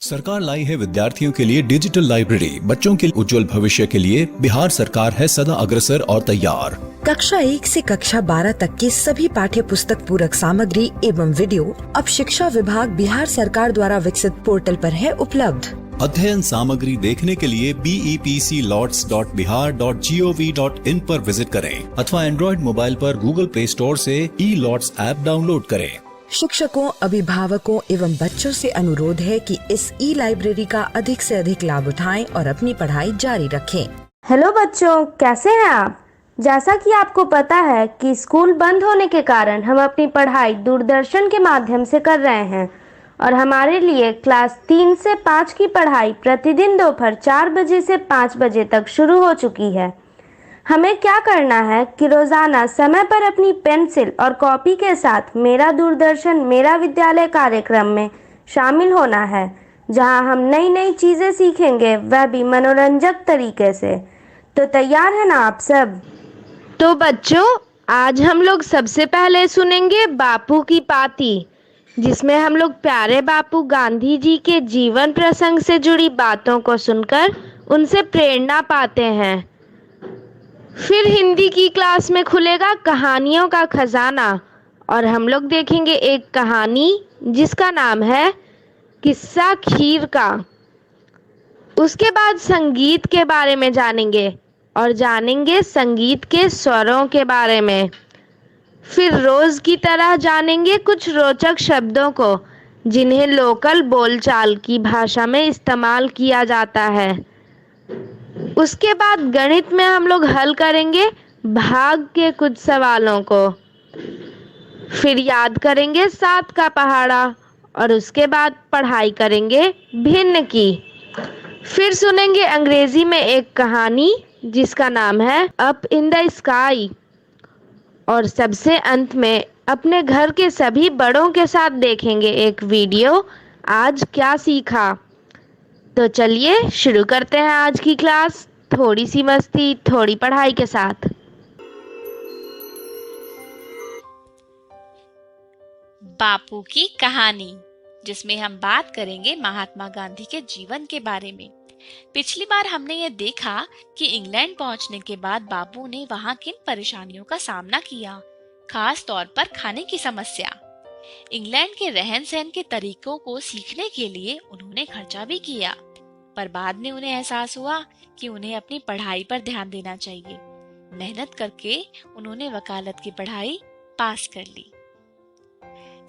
सरकार लाई है विद्यार्थियों के लिए डिजिटल लाइब्रेरी। बच्चों के उज्जवल भविष्य के लिए बिहार सरकार है सदा अग्रसर और तैयार। कक्षा 1 से कक्षा 12 तक की सभी पाठ्य पुस्तक पूरक सामग्री एवं वीडियो अब शिक्षा विभाग बिहार सरकार द्वारा विकसित पोर्टल पर है उपलब्ध। अध्ययन सामग्री देखने के लिए BEPCLots.bihar.gov.in पर विजिट करें अथवा एंड्रॉइड मोबाइल पर गूगल प्ले स्टोर से E-Lots ऐप डाउनलोड करें। शिक्षकों, अभिभावकों एवं बच्चों से अनुरोध है कि इस ई-लाइब्रेरी का अधिक से अधिक लाभ उठाएं और अपनी पढ़ाई जारी रखें। हेलो बच्चों, कैसे हैं आप? जैसा कि आपको पता है कि स्कूल बंद होने के कारण हम अपनी पढ़ाई दूरदर्शन के माध्यम से कर रहे हैं और हमारे लिए क्लास 3 से 5 की पढ़ाई प्रतिदिन दोपहर 4 बजे से 5 बजे तक शुरू हो चुकी है। हमें क्या करना है कि रोज़ाना समय पर अपनी पेंसिल और कॉपी के साथ मेरा दूरदर्शन मेरा विद्यालय कार्यक्रम में शामिल होना है, जहां हम नई नई चीज़ें सीखेंगे, वह भी मनोरंजक तरीके से। तो तैयार है ना आप सब? तो बच्चों, आज हम लोग सबसे पहले सुनेंगे बापू की पाती, जिसमें हम लोग प्यारे बापू गांधी जी के जीवन प्रसंग से जुड़ी बातों को सुनकर उनसे प्रेरणा पाते हैं। फिर हिंदी की क्लास में खुलेगा कहानियों का खजाना और हम लोग देखेंगे एक कहानी जिसका नाम है किस्सा खीर का। उसके बाद संगीत के बारे में जानेंगे और जानेंगे संगीत के स्वरों के बारे में। फिर रोज की तरह जानेंगे कुछ रोचक शब्दों को जिन्हें लोकल बोलचाल की भाषा में इस्तेमाल किया जाता है। उसके बाद गणित में हम लोग हल करेंगे भाग के कुछ सवालों को। फिर याद करेंगे 7 का पहाड़ा और उसके बाद पढ़ाई करेंगे भिन्न की। फिर सुनेंगे अंग्रेजी में एक कहानी जिसका नाम है अप इन द स्काई। और सबसे अंत में अपने घर के सभी बड़ों के साथ देखेंगे एक वीडियो, आज क्या सीखा। तो चलिए शुरू करते हैं आज की क्लास। थोड़ी सी मस्ती, थोड़ी पढ़ाई के साथ। बापू की कहानी, जिसमें हम बात करेंगे महात्मा गांधी के जीवन के बारे में। पिछली बार हमने ये देखा कि इंग्लैंड पहुंचने के बाद बापू ने वहां किन परेशानियों का सामना किया, खास तौर पर खाने की समस्या। इंग्लैंड के रहन सहन के तरीकों को सीखने के लिए उन्होंने खर्चा भी किया, पर बाद में उन्हें एहसास हुआ कि उन्हें अपनी पढ़ाई पर ध्यान देना चाहिए। मेहनत करके उन्होंने वकालत की पढ़ाई पास कर ली।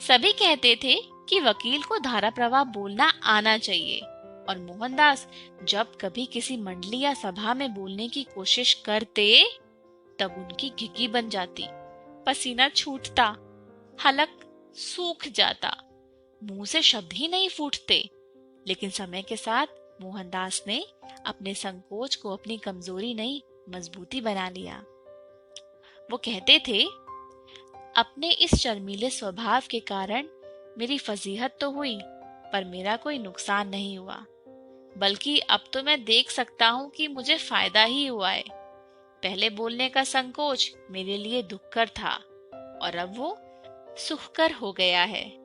सभी कहते थे कि वकील को धारा प्रवाह बोलना आना चाहिए, और मोहनदास जब कभी किसी मंडली या सभा में बोलने की कोशिश करते तब उनकी घिघी बन जाती, पसीना छूटता, हलक सूख जाता, मुंह से शब्द ही नहीं फूटते। लेकिन समय के साथ मोहनदास ने अपने संकोच को अपनी कमजोरी नहीं मजबूती बना लिया। वो कहते थे, अपने इस शर्मीले स्वभाव के कारण मेरी फजीहत तो हुई पर मेरा कोई नुकसान नहीं हुआ, बल्कि अब तो मैं देख सकता हूँ कि मुझे फायदा ही हुआ है। पहले बोलने का संकोच मेरे लिए दुखकर था और अब वो सुखकर हो गया है।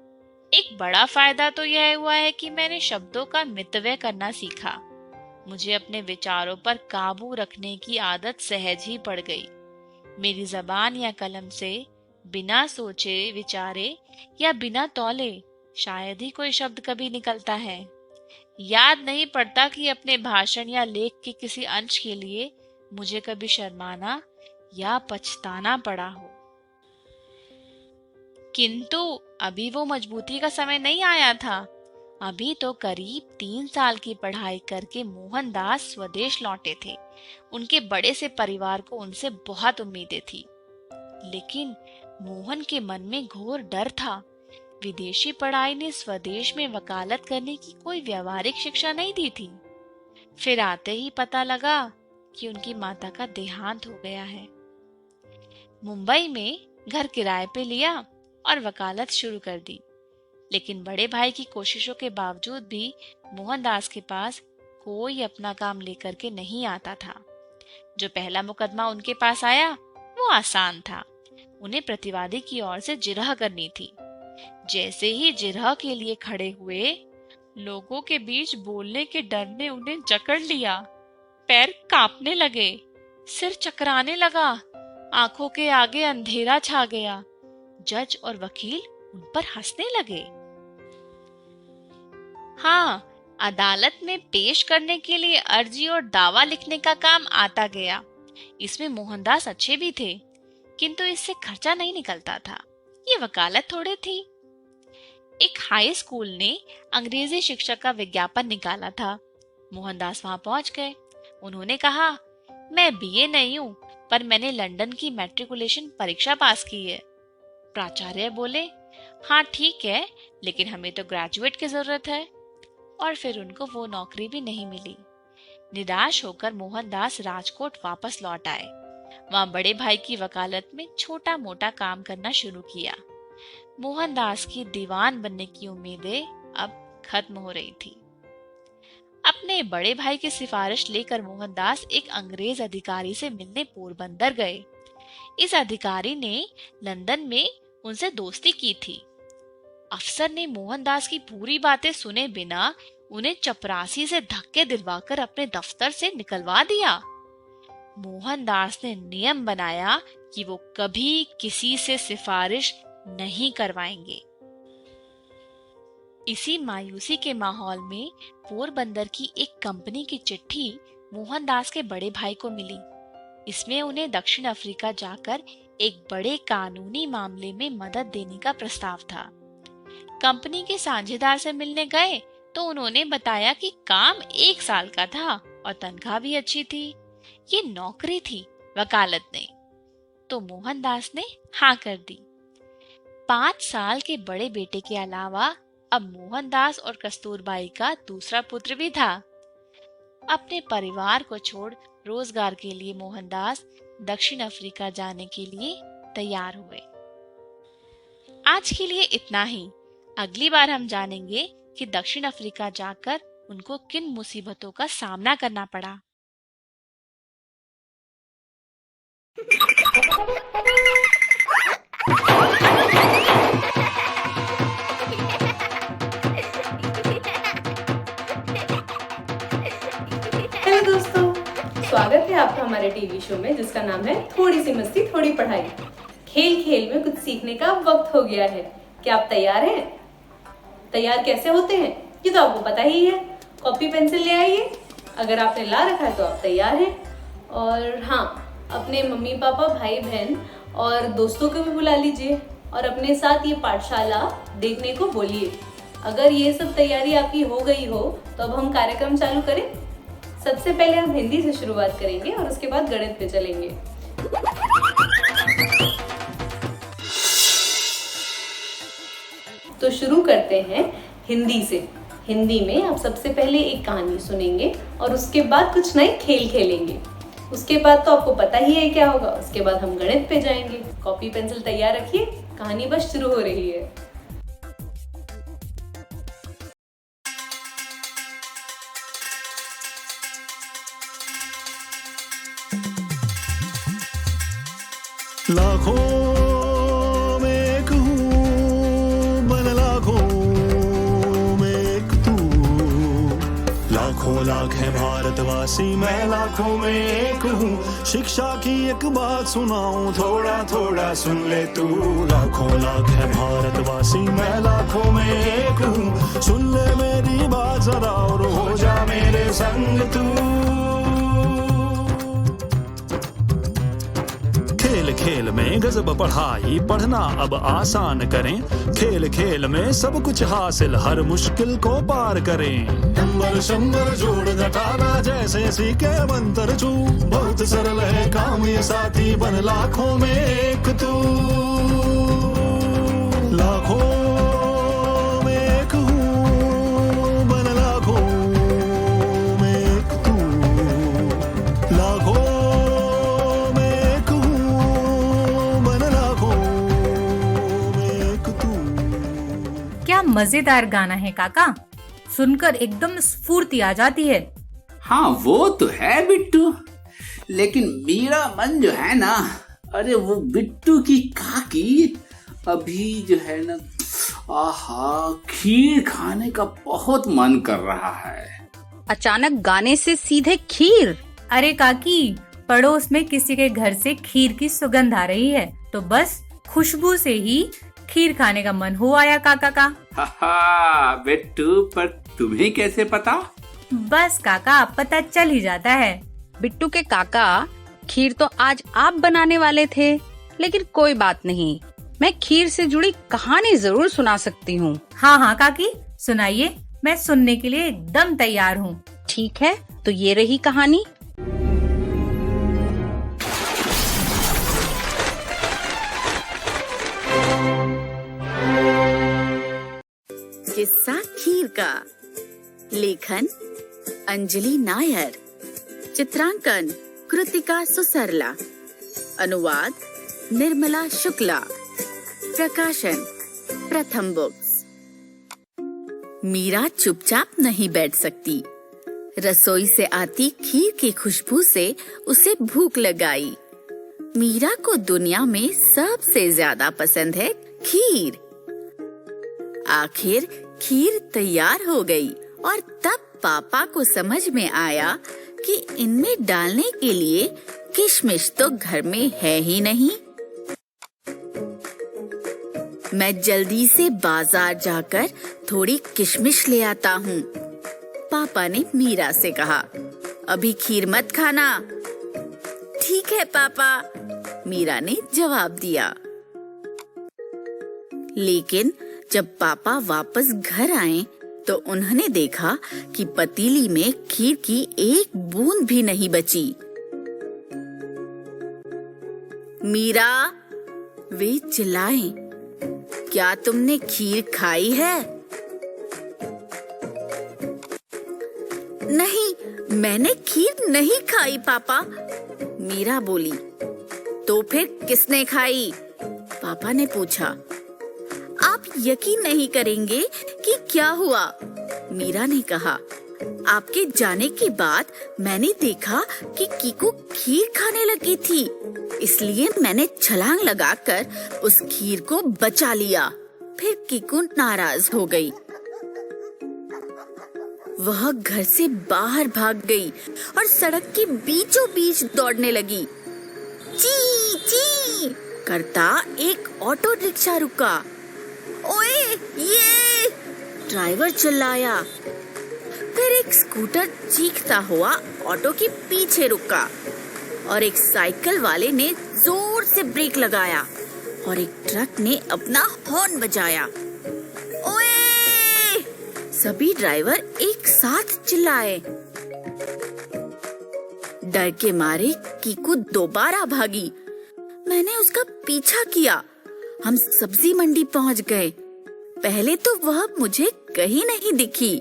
एक बड़ा फायदा तो यह हुआ है कि मैंने शब्दों का मितव्यय करना सीखा। मुझे अपने विचारों पर काबू रखने की आदत सहज ही पड़ गई। मेरी जबान या कलम से बिना सोचे विचारे या बिना तौले शायद ही कोई शब्द कभी निकलता है। याद नहीं पड़ता कि अपने भाषण या लेख के किसी अंश के लिए मुझे कभी शर्माना या पछताना पड़ा हो। किंतु अभी वो मजबूती का समय नहीं आया था। अभी तो करीब 3 साल की पढ़ाई करके मोहनदास स्वदेश लौटे थे। उनके बड़े से परिवार को उनसे बहुत उम्मीदें थी, लेकिन मोहन के मन में घोर डर था। विदेशी पढ़ाई ने स्वदेश में वकालत करने की कोई व्यवहारिक शिक्षा नहीं दी थी। फिर आते ही पता लगा कि उनकी माता का देहांत हो गया है। मुंबई में घर किराए पे लिया और वकालत शुरू कर दी, लेकिन बड़े भाई की कोशिशों के बावजूद भी मोहनदास के पास कोई अपना काम लेकर के नहीं आता था। जो पहला मुकदमा उनके पास आया वो आसान था। उन्हें प्रतिवादी की ओर से जिरह करनी थी। जैसे ही जिरह के लिए खड़े हुए, लोगों के बीच बोलने के डर ने उन्हें जकड़ लिया। पैर कांपने लगे, सिर चकराने लगा, आंखों के आगे अंधेरा छा गया। जज और वकील उन पर हंसने लगे। हाँ, अदालत में पेश करने के लिए अर्जी और दावा लिखने का काम आता गया। इसमें मोहनदास अच्छे भी थे, किंतु इससे खर्चा नहीं निकलता था। ये वकालत थोड़े थी। एक हाई स्कूल ने अंग्रेजी शिक्षक का विज्ञापन निकाला था। मोहनदास वहां पहुंच गए। उन्होंने कहा, मैं बीए नहीं हूं, पर मैंने लंदन की मैट्रिकुलेशन परीक्षा पास की है। प्राचार्य बोले, हाँ ठीक है, लेकिन हमें तो ग्रेजुएट की जरूरत है। और फिर उनको वो नौकरी भी नहीं मिली। निराश होकर मोहनदास राजकोट वापस लौट आए। वहां बड़े भाई की वकालत में छोटा मोटा काम करना शुरू किया। मोहनदास की दीवान बनने की उम्मीदें अब खत्म हो रही थी। अपने बड़े भाई की सिफारिश लेकर मोहनदास एक अंग्रेज अधिकारी से मिलने पोरबंदर गए। इस अधिकारी ने लंदन में उनसे दोस्ती की थी। अफसर ने मोहनदास की पूरी बातें सुने बिना उन्हें चपरासी से धक्के दिलवाकर अपने दफ्तर से निकलवा दिया। मोहनदास ने नियम बनाया कि वो कभी किसी से सिफारिश नहीं करवाएंगे। इसी मायूसी के माहौल में पोरबंदर की एक कंपनी की चिट्ठी मोहनदास के बड़े भाई को मिली। इसमें उन्हें दक्षिण अफ्रीका जाकर एक बड़े कानूनी मामले में मदद देने का प्रस्ताव था। कंपनी के साझेदार से मिलने गए तो उन्होंने बताया कि काम 1 साल का था और तनख्वाह भी अच्छी थी। ये नौकरी थी, वकालत नहीं। तो मोहनदास ने हाँ कर दी। 5 साल के बड़े बेटे के अलावा अब मोहनदास और कस्तूरबाई का दूसरा पुत्र भी था। अपने परिवार को छोड़ रोजगार के लिए मोहनदास दक्षिण अफ्रीका जाने के लिए तैयार हुए। आज के लिए इतना ही। अगली बार हम जानेंगे कि दक्षिण अफ्रीका जाकर उनको किन मुसीबतों का सामना करना पड़ा। हेलो दोस्तों, स्वागत है आपका हमारे टीवी शो में, जिसका नाम है थोड़ी सी मस्ती थोड़ी पढ़ाई। खेल खेल में कुछ सीखने का वक्त हो गया है। क्या आप तैयार हैं? तैयार कैसे होते हैं ये तो आपको पता ही है। कॉपी पेंसिल ले आइए। अगर आपने ला रखा है तो आप तैयार हैं। और हाँ, अपने मम्मी पापा, भाई बहन और दोस्तों को भी बुला लीजिए और अपने साथ ये पाठशाला देखने को बोलिए। अगर ये सब तैयारी आपकी हो गई हो तो अब हम कार्यक्रम चालू करें। सबसे पहले हम हिंदी से शुरुआत करेंगे और उसके बाद गणित पे चलेंगे। तो शुरू करते हैं हिंदी से। हिंदी में आप सबसे पहले एक कहानी सुनेंगे और उसके बाद कुछ नए खेल खेलेंगे। उसके बाद तो आपको पता ही है क्या होगा। उसके बाद हम गणित पे जाएंगे। कॉपी पेंसिल तैयार रखिए, कहानी बस शुरू हो रही है। लाखों में एक हूँ, मन लाखों में एक तू। लाखों लाख है भारतवासी, मैं लाखों में एक हूँ। शिक्षा की एक बात सुनाऊं, थोड़ा थोड़ा सुन ले तू। लाखों लाख है भारतवासी, मैं लाखों में एक हूँ। सुन ले मेरी बात जरा और हो जा मेरे संग तू। खेल खेल में गजब पढ़ाई, पढ़ना अब आसान करें। खेल खेल में सब कुछ हासिल, हर मुश्किल को पार करें। नंबर शंबर जोड़ घटाना जैसे सीखे मंत्र छू। बहुत सरल है काम ये साथी, बन लाखों में एक तू। लाखों में एक हूँ, बन लाखों में एक तू। लाखों क्या मजेदार गाना है काका, सुनकर एकदम स्फूर्ति आ जाती है। हाँ वो तो है बिट्टू, लेकिन मेरा मन जो है ना, अरे वो बिट्टू की काकी अभी जो है ना आहा, खीर खाने का बहुत मन कर रहा है। अचानक गाने से सीधे खीर। अरे काकी, पड़ोस में किसी के घर से खीर की सुगंध आ रही है, तो बस खुशबू से ही खीर खाने का मन हो आया काका का। हाहा, बिट्टू, पर तुम्हें कैसे पता? बस काका, पता चल ही जाता है। बिट्टू के काका, खीर तो आज आप बनाने वाले थे, लेकिन कोई बात नहीं, मैं खीर से जुड़ी कहानी जरूर सुना सकती हूँ। हाँ हाँ काकी, सुनाइए, मैं सुनने के लिए एकदम तैयार हूँ। ठीक है, तो ये रही कहानी। किस्सा खीर का। लेखन अंजलि नायर, चित्रांकन कृतिका सुसरला, अनुवाद निर्मला शुक्ला, प्रकाशन प्रथम बुक्स। मीरा चुपचाप नहीं बैठ सकती। रसोई से आती खीर की खुशबू से उसे भूख लगाई। मीरा को दुनिया में सबसे ज्यादा पसंद है खीर। आखिर खीर तैयार हो गई और तब पापा को समझ में आया कि इनमें डालने के लिए किशमिश तो घर में है ही नहीं। मैं जल्दी से बाजार जाकर थोड़ी किशमिश ले आता हूँ, पापा ने मीरा से कहा। अभी खीर मत खाना। ठीक है पापा, मीरा ने जवाब दिया। लेकिन जब पापा वापस घर आए तो उन्होंने देखा कि पतीली में खीर की एक बूंद भी नहीं बची। मीरा, वे चिल्लाए, क्या तुमने खीर खाई है? नहीं, मैंने खीर नहीं खाई पापा, मीरा बोली। तो फिर किसने खाई? पापा ने पूछा। आप यकीन नहीं करेंगे कि क्या हुआ, मीरा ने कहा। आपके जाने के बाद मैंने देखा कि कीकू खीर खाने लगी थी, इसलिए मैंने छलांग लगाकर उस खीर को बचा लिया। फिर कीकू नाराज हो गई। वह घर से बाहर भाग गई और सड़क के बीचों बीच दौड़ने लगी। ची ची करता एक ऑटो रिक्शा रुका। ओए ये! ड्राइवर चिल्लाया। फिर एक स्कूटर चीखता हुआ ऑटो के पीछे रुका और एक साइकिल वाले ने जोर से ब्रेक लगाया और एक ट्रक ने अपना हॉर्न बजाया। ओए! सभी ड्राइवर एक साथ चिल्लाए। डर के मारे कीकू दोबारा भागी। मैंने उसका पीछा किया। हम सब्जी मंडी पहुंच गए। पहले तो वह मुझे कहीं नहीं दिखी।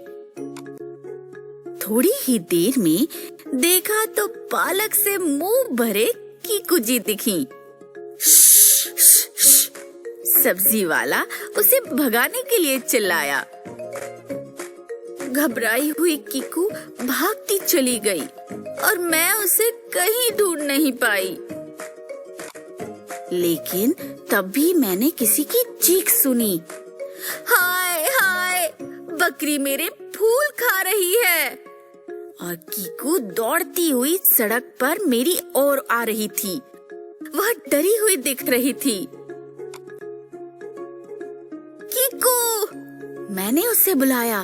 थोड़ी ही देर में देखा तो पालक से मुंह भरे कीकू जी दिखी। सब्जी वाला उसे भगाने के लिए चिल्लाया। घबराई हुई कीकू भागती चली गई और मैं उसे कहीं ढूंढ नहीं पाई। लेकिन तब भी मैंने किसी की चीख सुनी। हाय हाय, बकरी मेरे फूल खा रही है। और कीकू दौड़ती हुई सड़क पर मेरी ओर आ रही थी। वह डरी हुई दिख रही थी। कीकू, मैंने उसे बुलाया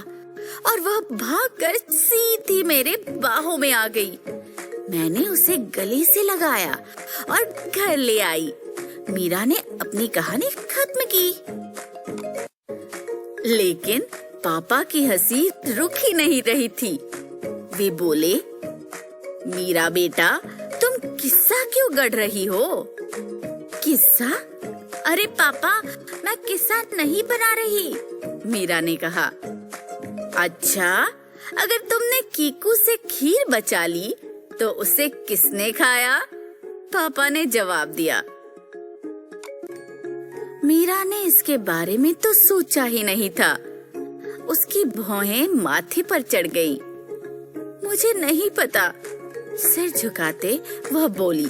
और वह भागकर सीधी मेरे बाहों में आ गई। मैंने उसे गले से लगाया और घर ले आई। मीरा ने अपनी कहानी खत्म की। लेकिन पापा की हंसी रुक ही नहीं रही थी। वे बोले, मीरा बेटा, तुम किस्सा क्यों गढ़ रही हो? किस्सा? अरे पापा, मैं किस्सा नहीं बना रही, मीरा ने कहा। अच्छा, अगर तुमने कीकू से खीर बचा ली तो उसे किसने खाया? पापा ने जवाब दिया। मीरा ने इसके बारे में तो सोचा ही नहीं था। उसकी भौहें माथे पर चढ़ गई। मुझे नहीं पता, सिर झुकाते वह बोली।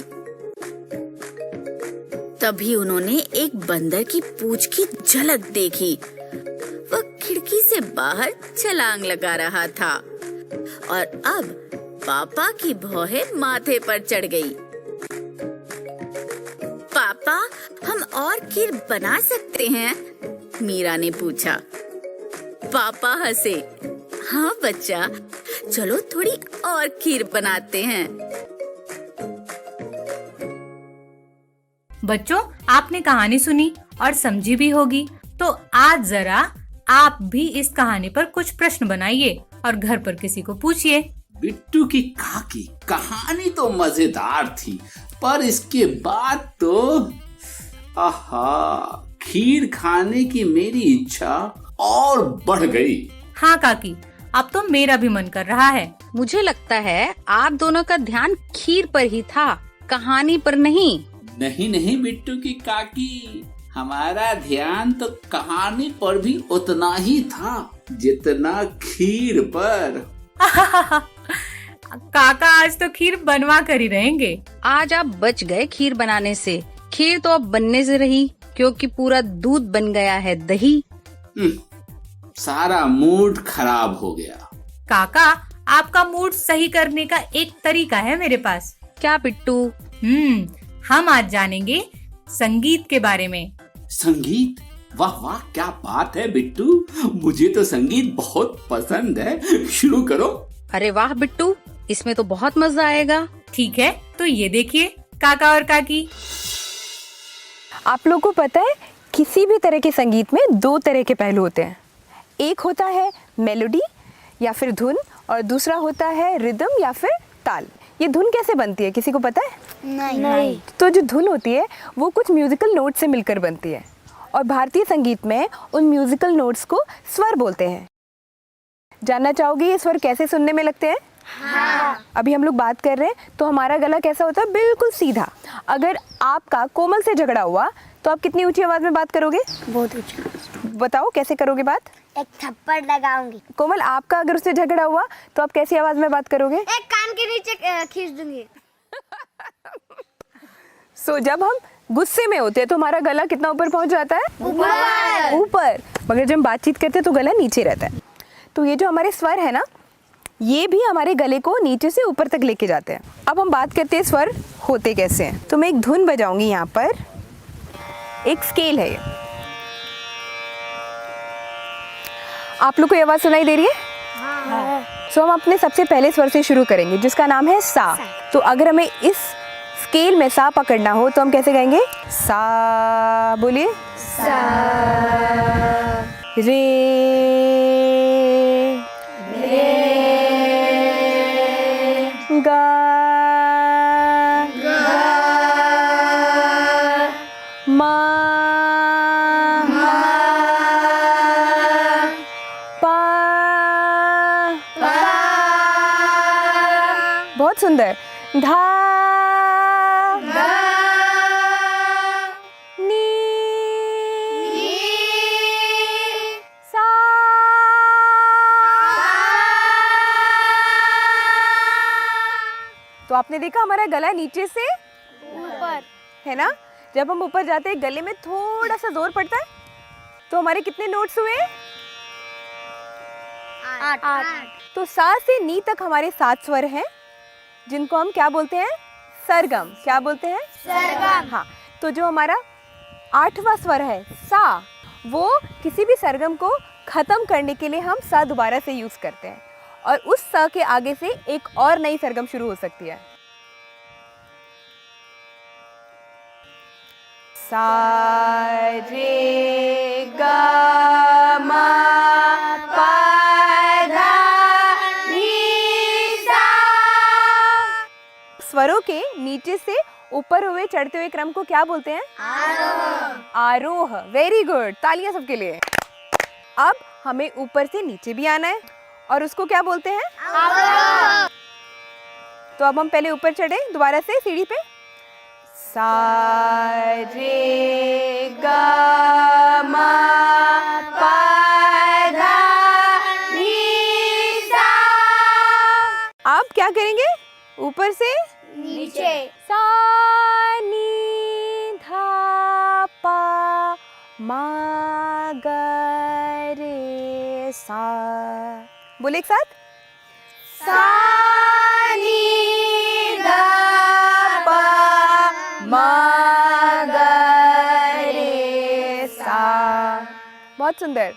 तभी उन्होंने एक बंदर की पूंछ की झलक देखी। खिड़की से बाहर छलांग लगा रहा था और अब पापा की भौहें माथे पर चढ़ गई। पापा, हम और खीर बना सकते हैं? मीरा ने पूछा। पापा हंसे। हाँ बच्चा, चलो थोड़ी और खीर बनाते हैं। बच्चों, आपने कहानी सुनी और समझी भी होगी, तो आज जरा आप भी इस कहानी पर कुछ प्रश्न बनाइए और घर पर किसी को पूछिए। बिट्टू की काकी कहानी तो मजेदार थी, पर इसके बाद तो आहा, खीर खाने की मेरी इच्छा और बढ़ गई। हाँ काकी, अब तो मेरा भी मन कर रहा है। मुझे लगता है आप दोनों का ध्यान खीर पर ही था, कहानी पर नहीं। नहीं बिट्टू की काकी, हमारा ध्यान तो कहानी पर भी उतना ही था जितना खीर पर। काका आज तो खीर बनवा कर ही रहेंगे। आज आप बच गए खीर बनाने से। खीर तो अब बनने से रही, क्योंकि पूरा दूध बन गया है दही। सारा मूड खराब हो गया। काका, आपका मूड सही करने का एक तरीका है मेरे पास। क्या बिट्टू? हम आज जानेंगे संगीत के बारे में। संगीत? वाह वाह, क्या बात है बिट्टू, मुझे तो संगीत बहुत पसंद है। शुरू करो। अरे वाह बिट्टू, इसमें तो बहुत मजा आएगा। ठीक है, तो ये देखिए काका और काकी। आप लोगों को पता है, किसी भी तरह के संगीत में दो तरह के पहलू होते हैं। एक होता है मेलोडी या फिर धुन, और दूसरा होता है रिदम या फिर ताल। ये धुन कैसे बनती है, किसी को पता है? नहीं। तो जो धुन होती है वो कुछ म्यूजिकल नोट से मिलकर बनती है, और भारतीय संगीत में उन म्यूजिकल नोट्स को स्वर बोलते हैं। जानना चाहोगे ये स्वर कैसे सुनने में लगते हैं? हाँ। अभी हम लोग बात कर रहे हैं तो हमारा गला कैसा होता है, बिल्कुल सीधा। अगर आपका कोमल से झगड़ा हुआ तो आप कितनी ऊंची आवाज में बात करोगे? बहुत ऊंची। बताओ कैसे करोगे बात? एक थप्पड़ लगाऊंगी। कोमल, आपका अगर उससे झगड़ा हुआ तो आप कैसी आवाज में बात करोगे? एक कान के नीचे खींच दूंगी। जब हम गुस्से में होते हैं तो हमारा गला कितना ऊपर पहुंच जाता है? ऊपर। मगर जब हम बातचीत करते हैं तो गला नीचे रहता है। तो ये जो हमारे स्वर है ना, ये भी हमारे गले को नीचे से ऊपर तक लेके जाते हैं। अब हम बात करते हैं स्वर होते कैसे हैं। तो मैं एक धुन बजाऊंगी, यहाँ पर एक स्केल है ये। आप लोग को ये आवाज सुनाई दे रही है? हाँ। हम अपने सबसे पहले स्वर से शुरू करेंगे, जिसका नाम है सा। तो अगर हमें इस स्केल में सा पकड़ना हो तो हम कैसे गाएंगे? सा, बोलिए। सा, रे, गा, मा, पा। बहुत सुंदर। धा, नी, सा। तो आपने देखा हमारा गला नीचे से ऊपर है ना। जब हम ऊपर जाते हैं गले में थोड़ा सा जोर पड़ता है। तो हमारे कितने नोट्स हुए? 8। तो सा से नी तक हमारे 7 स्वर हैं, जिनको हम क्या बोलते हैं? सरगम। क्या बोलते हैं? सरगम। हाँ, तो जो हमारा 8वां स्वर है सा, वो किसी भी सरगम को खत्म करने के लिए हम सा दोबारा से यूज करते हैं, और उस सा के आगे से एक और नई सरगम शुरू हो सकती है। सा, रे, गा, मा, पा, धा, नी, सा। स्वरों के नीचे से ऊपर हुए चढ़ते हुए क्रम को क्या बोलते हैं? आरोह। आरोह। वेरी गुड, तालियां सबके लिए। अब हमें ऊपर से नीचे भी आना है, और उसको क्या बोलते हैं? अवरोह। तो अब हम पहले ऊपर चढ़े दोबारा से सीढ़ी पे। सा, रे, गा, मा, पा, धा, नी, सा। अब क्या करेंगे? ऊपर से नीचे। सा, नी, धा, पा, मा, गा, रे, रे सा। बोले एक साथ। सा नी दा पा मा गा रे सा। बहुत सुंदर।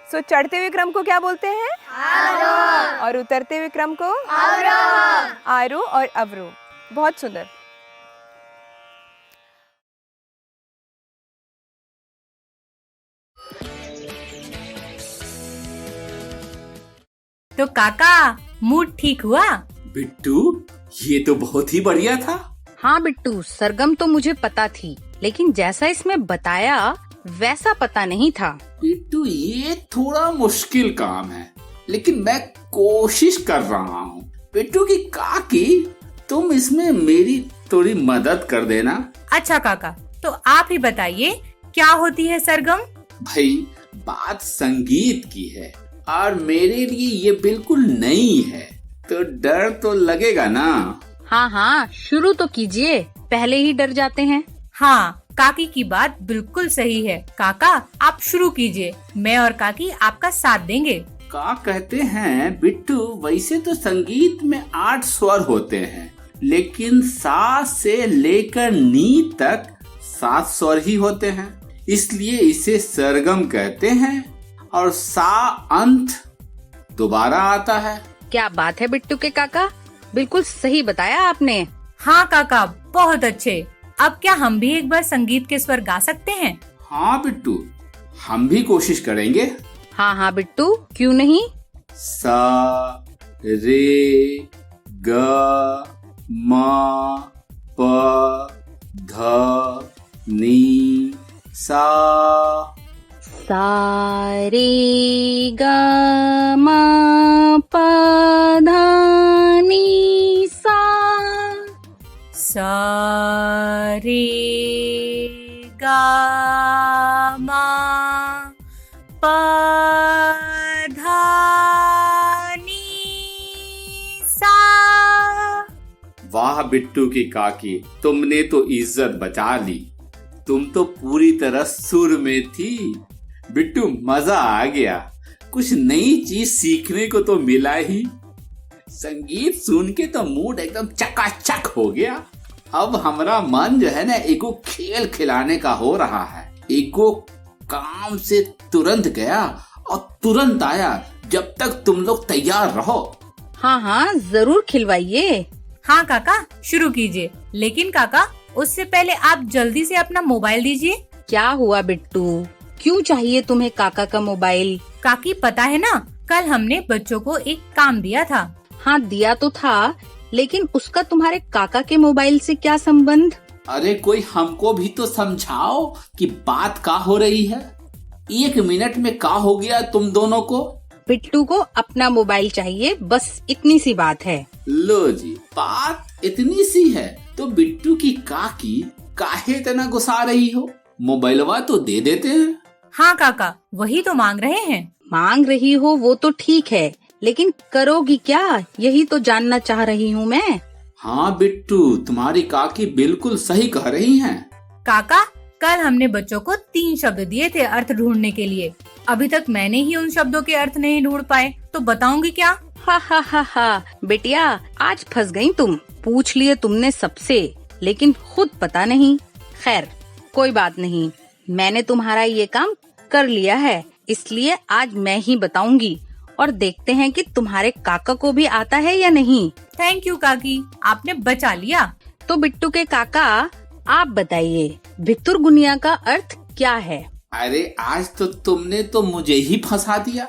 सो चढ़ते हुए क्रम को क्या बोलते हैं? आरोह। और उतरते हुए क्रम को? अवरोह। आरोह और अवरोह। बहुत सुंदर। तो काका मूड ठीक हुआ? बिट्टू, ये तो बहुत ही बढ़िया था। हाँ बिट्टू, सरगम तो मुझे पता थी, लेकिन जैसा इसमें बताया वैसा पता नहीं था। बिट्टू, ये थोड़ा मुश्किल काम है, लेकिन मैं कोशिश कर रहा हूँ। बिट्टू की काकी, तुम इसमें मेरी थोड़ी मदद कर देना। अच्छा काका, तो आप ही बताइए क्या होती है सरगम? भाई, बात संगीत की है और मेरे लिए ये बिल्कुल नई है, तो डर तो लगेगा ना। हाँ हाँ, शुरू तो कीजिए, पहले ही डर जाते हैं। हाँ, काकी की बात बिल्कुल सही है। काका आप शुरू कीजिए, मैं और काकी आपका साथ देंगे। का कहते हैं बिट्टू, वैसे तो संगीत में 8 स्वर होते हैं, लेकिन सा से लेकर नी तक 7 स्वर ही होते हैं, इसलिए इसे सरगम कहते हैं। और सा अंत दोबारा आता है। क्या बात है बिट्टू के काका, बिल्कुल सही बताया आपने। हाँ काका, बहुत अच्छे। अब क्या हम भी एक बार संगीत के स्वर गा सकते हैं? हाँ बिट्टू, हम भी कोशिश करेंगे। हाँ हाँ बिट्टू, क्यों नहीं। सा रे ग म प ध नी सा। सा रे ग म प ध नी सा। सा रे गा मा पा धा नी सा। वाह बिट्टू की काकी, तुमने तो इज्जत बचा ली। तुम तो पूरी तरह सुर में थी। बिट्टू, मजा आ गया। कुछ नई चीज सीखने को तो मिला ही। संगीत सुन के तो मूड एकदम चकाचक हो गया। अब हमारा मन जो है ना, एको खेल खिलाने का हो रहा है। एको काम से तुरंत गया और तुरंत आया, जब तक तुम लोग तैयार रहो। हाँ हाँ, जरूर खिलवाइए। हाँ काका, शुरू कीजिए। लेकिन काका, उससे पहले आप जल्दी से अपना मोबाइल दीजिए। क्या हुआ बिट्टू, क्यों चाहिए तुम्हें काका का मोबाइल? काकी, पता है ना, कल हमने बच्चों को एक काम दिया था। हाँ, दिया तो था, लेकिन उसका तुम्हारे काका के मोबाइल से क्या संबंध? अरे कोई हमको भी तो समझाओ कि बात का हो रही है। 1 मिनट में का हो गया तुम दोनों को? बिट्टू को अपना मोबाइल चाहिए, बस इतनी सी बात है। लो जी, बात इतनी सी है तो बिट्टू की काकी काहे इतना गुस्सा रही हो? मोबाइलवा तो दे देते हैं। हाँ काका, वही तो मांग रहे हैं। मांग रही हो वो तो ठीक है, लेकिन करोगी क्या, यही तो जानना चाह रही हूँ मैं। हाँ बिट्टू, तुम्हारी काकी बिल्कुल सही कह रही हैं। काका, कल हमने बच्चों को 3 शब्द दिए थे अर्थ ढूंढने के लिए। अभी तक मैंने ही उन शब्दों के अर्थ नहीं ढूंढ पाए, तो बताऊंगी क्या? हा हा हा हा, बेटिया आज फंस गई तुम। पूछ लिए तुमने सबसे, लेकिन खुद पता नहीं। खैर कोई बात नहीं, मैंने तुम्हारा ये काम कर लिया है, इसलिए आज मैं ही बताऊंगी और देखते हैं कि तुम्हारे काका को भी आता है या नहीं। थैंक यू काकी, आपने बचा लिया। तो बिट्टू के काका, आप बताइए भितुरगुनिया का अर्थ क्या है? अरे आज तो तुमने तो मुझे ही फंसा दिया।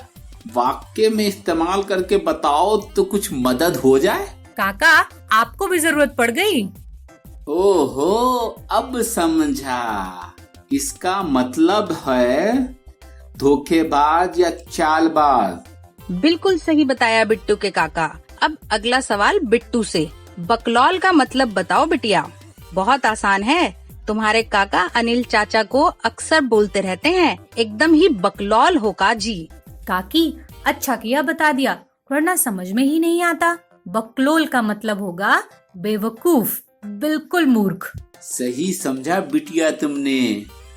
वाक्य में इस्तेमाल करके बताओ तो कुछ मदद हो जाए। काका, आपको भी जरूरत पड़ गई। ओहो, अब समझा। इसका मतलब है धोखेबाज या चालबाज। बिल्कुल सही बताया बिट्टू के काका। अब अगला सवाल बिट्टू से। बकलौल का मतलब बताओ बिटिया। बहुत आसान है, तुम्हारे काका अनिल चाचा को अक्सर बोलते रहते हैं, एकदम ही बकलौल हो का जी। काकी, अच्छा किया बता दिया, वरना समझ में ही नहीं आता। बकलोल का मतलब होगा बेवकूफ, बिल्कुल मूर्ख। सही समझा बिटिया तुमने।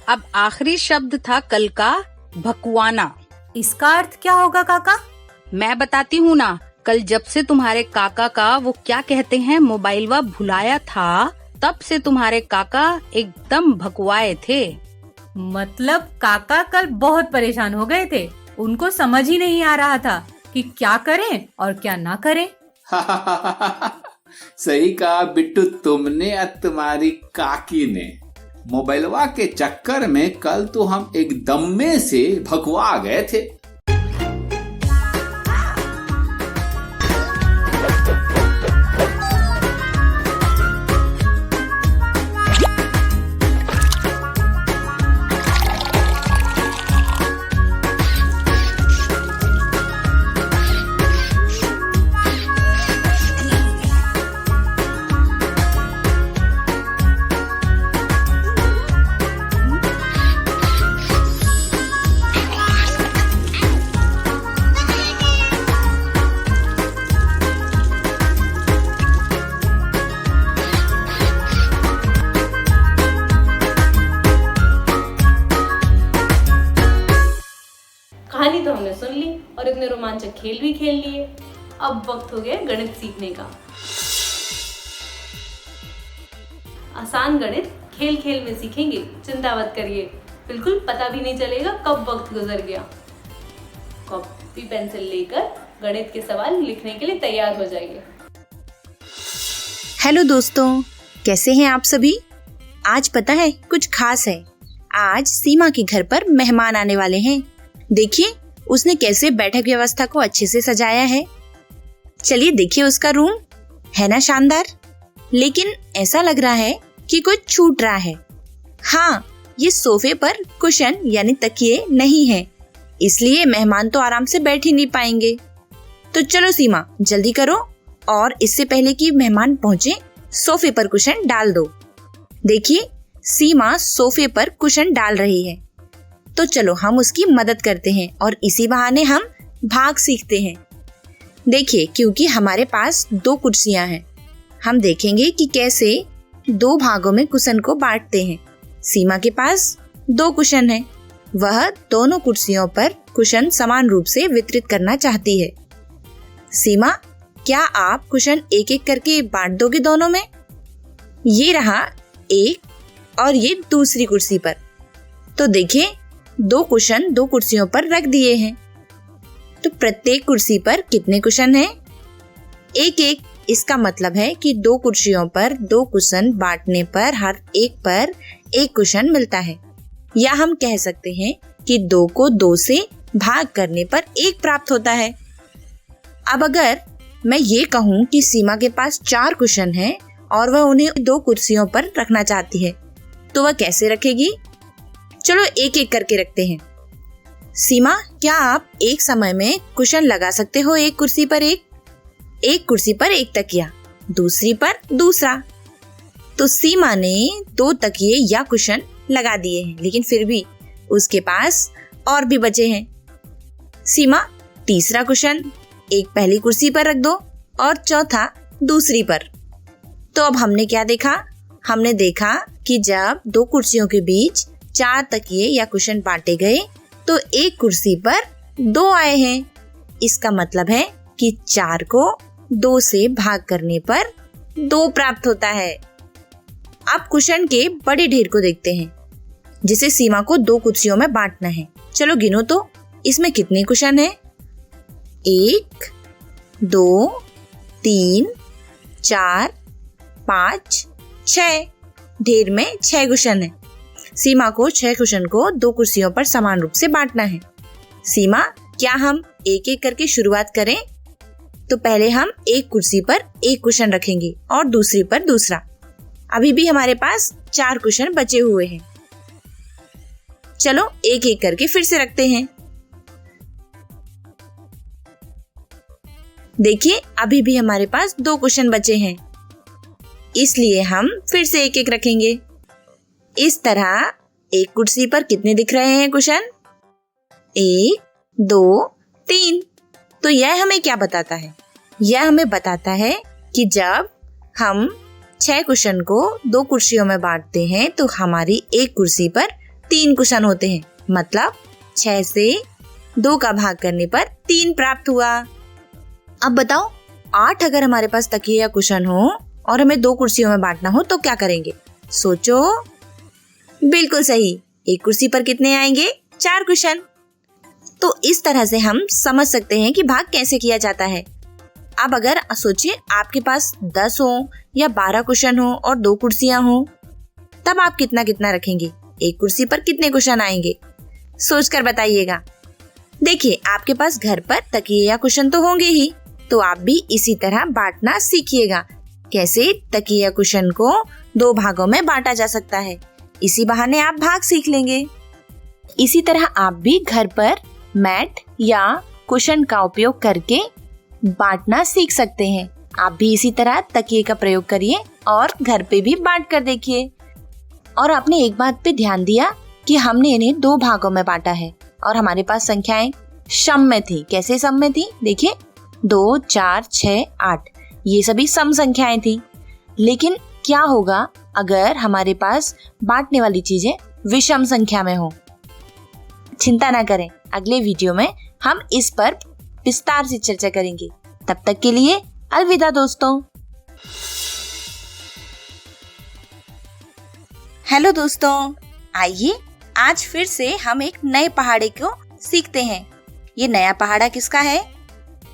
अब आखिरी शब्द था कल का, भकुआना। इसका अर्थ क्या होगा काका? मैं बताती हूँ ना। कल जब से तुम्हारे काका का वो क्या कहते हैं मोबाइल वा भुलाया था, तब से तुम्हारे काका एकदम भकुआए थे। मतलब काका कल बहुत परेशान हो गए थे, उनको समझ ही नहीं आ रहा था कि क्या करें और क्या ना करें। सही कहा बिट्टू तुमने और तुम्हारी काकी ने। मोबाइलवा के चक्कर में कल तो हम एकदम में से भगवा गए थे। कहानी तो हमने सुन ली और इतने रोमांचक खेल भी खेल लिए। अब वक्त हो गया गणित सीखने का। आसान गणित खेल खेल में सीखेंगे, चिंता मत करिए। बिल्कुल पता भी नहीं चलेगा कब वक्त गुजर गया। कॉपी पेंसिल लेकर गणित के सवाल लिखने के लिए तैयार हो जाइए। हेलो दोस्तों, कैसे हैं आप सभी? आज पता है कुछ खास है। आज सीमा के घर पर मेहमान आने वाले हैं। देखिए उसने कैसे बैठक व्यवस्था को अच्छे से सजाया है। चलिए देखिए उसका रूम, है ना शानदार? लेकिन ऐसा लग रहा है कि कुछ छूट रहा है। हाँ, ये सोफे पर कुशन यानी तकिए नहीं है, इसलिए मेहमान तो आराम से बैठ ही नहीं पाएंगे। तो चलो सीमा जल्दी करो और इससे पहले कि मेहमान पहुंचे सोफे पर कुशन डाल दो। देखिए सीमा सोफे पर कुशन डाल रही है, तो चलो हम उसकी मदद करते हैं और इसी बहाने हम भाग सीखते हैं। देखिए क्योंकि हमारे पास 2 कुर्सियां हैं, हम देखेंगे कि कैसे 2 भागों में कुशन को बांटते हैं। सीमा के पास 2 कुशन हैं, वह दोनों कुर्सियों पर कुशन समान रूप से वितरित करना चाहती है। सीमा, क्या आप कुशन एक एक करके बांट दोगे दोनों में? ये रहा एक और ये दूसरी कुर्सी पर। तो देखिए 2 कुशन 2 कुर्सियों पर रख दिए हैं। तो प्रत्येक कुर्सी पर कितने कुशन हैं? एक एक। इसका मतलब है कि 2 कुर्सियों पर 2 कुशन बांटने पर हर एक पर 1 कुशन मिलता है। या हम कह सकते हैं कि 2 को 2 से भाग करने पर 1 प्राप्त होता है। अब अगर मैं ये कहूँ कि सीमा के पास 4 कुशन हैं और वह उन्हें 2 कुर्सियों पर रखना चाहती है, तो वह कैसे रखेगी? चलो एक एक करके रखते हैं। सीमा, क्या आप एक समय में कुशन लगा सकते हो? एक कुर्सी पर एक कुर्सी पर 1 तकिया, दूसरी पर दूसरा। तो सीमा ने 2 तकिए या कुशन लगा दिए हैं, लेकिन फिर भी उसके पास और भी बचे हैं। सीमा, तीसरा कुशन एक पहली कुर्सी पर रख दो और चौथा दूसरी पर। तो अब हमने क्या देखा? हमने देखा कि जब 2 कुर्सियों के बीच 4 तकिए या कुशन बांटे गए तो एक कुर्सी पर 2 आए हैं। इसका मतलब है कि 4 को 2 से भाग करने पर 2 प्राप्त होता है। अब कुशन के बड़े ढेर को देखते हैं, जिसे सीमा को 2 कुर्सियों में बांटना है। चलो गिनो तो इसमें कितने कुशन हैं? 1, 2, 3, 4, 5, 6। ढेर में 6 कुशन है। सीमा को 6 कुशन को 2 कुर्सियों पर समान रूप से बांटना है। सीमा, क्या हम एक एक करके शुरुआत करें? तो पहले हम एक कुर्सी पर 1 कुशन रखेंगे और दूसरी पर दूसरा। अभी भी हमारे पास 4 कुशन बचे हुए हैं। चलो एक एक करके फिर से रखते हैं। देखिए अभी भी हमारे पास 2 कुशन बचे हैं, इसलिए हम फिर से एक एक रखेंगे। इस तरह एक कुर्सी पर कितने दिख रहे हैं कुशन? 1, 2, 3। तो यह हमें क्या बताता है? यह हमें बताता है कि जब हम 6 कुशन को 2 कुर्सियों में बांटते हैं तो हमारी एक कुर्सी पर 3 कुशन होते हैं। मतलब 6 से 2 का भाग करने पर 3 प्राप्त हुआ। अब बताओ, 8 अगर हमारे पास तकिए या कुशन हो और हमें 2 कुर्सियों में बांटना हो तो क्या करेंगे? सोचो। बिल्कुल सही, एक कुर्सी पर कितने आएंगे? 4 कुशन। तो इस तरह से हम समझ सकते हैं कि भाग कैसे किया जाता है। अब अगर सोचिए आपके पास 10 हो या 12 कुशन हो और 2 कुर्सियां हो, तब आप कितना कितना रखेंगे? एक कुर्सी पर कितने कुशन आएंगे? सोचकर बताइएगा। देखिए, आपके पास घर पर तकिए या कुशन तो होंगे ही, तो आप भी इसी तरह बांटना सीखिएगा। कैसे तकिए या कुशन को 2 भागों में बांटा जा सकता है, इसी बहाने आप भाग सीख लेंगे। इसी तरह आप भी घर पर मैट या कुशन का उपयोग करके बांटना सीख सकते हैं। आप भी इसी तरह तकिए का प्रयोग करिए और घर पे भी बांट कर देखिए। और आपने एक बात पे ध्यान दिया कि हमने इन्हें 2 भागों में बांटा है और हमारे पास संख्याएं सम में थी। कैसे सम में थी? देखिए, 2, 4, 6, 8 ये सभी सम संख्याएं थी। लेकिन क्या होगा अगर हमारे पास बांटने वाली चीजें विषम संख्या में हो? चिंता ना करें, अगले वीडियो में हम इस पर विस्तार से चर्चा करेंगे। तब तक के लिए अलविदा दोस्तों। हेलो दोस्तों, आइए आज फिर से हम एक नए पहाड़े को सीखते हैं। ये नया पहाड़ा किसका है?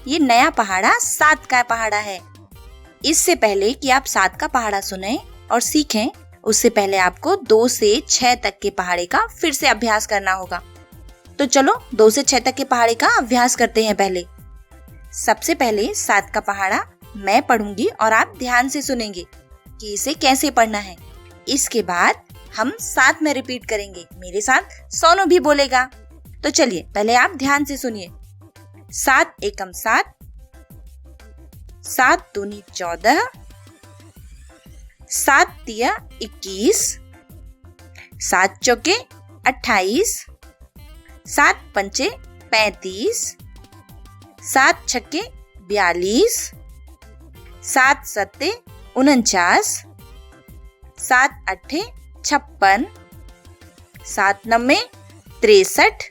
ये नया पहाड़ा 7 का पहाड़ा है। इससे पहले कि आप 7 का पहाड़ा सुने और सीखें, उससे पहले आपको 2 से 6 तक के पहाड़े का फिर से अभ्यास करना होगा। तो चलो 2 से 6 तक के पहाड़े का अभ्यास करते हैं। पहले सबसे पहले 7 का पहाड़ा मैं पढ़ूंगी और आप ध्यान से सुनेंगे कि इसे कैसे पढ़ना है। इसके बाद हम साथ में रिपीट करेंगे। मेरे साथ सोनू भी बोलेगा। तो चलिए पहले आप ध्यान से सुनिए। 7 एकम 7, 7 दूनी 14, 7 तिया 21, 7 चौके 28, 7 पंचे 35, 7 छक्के 42, 7 सत्ते 49, 7 अट्ठे 56, 7 नम्मे 63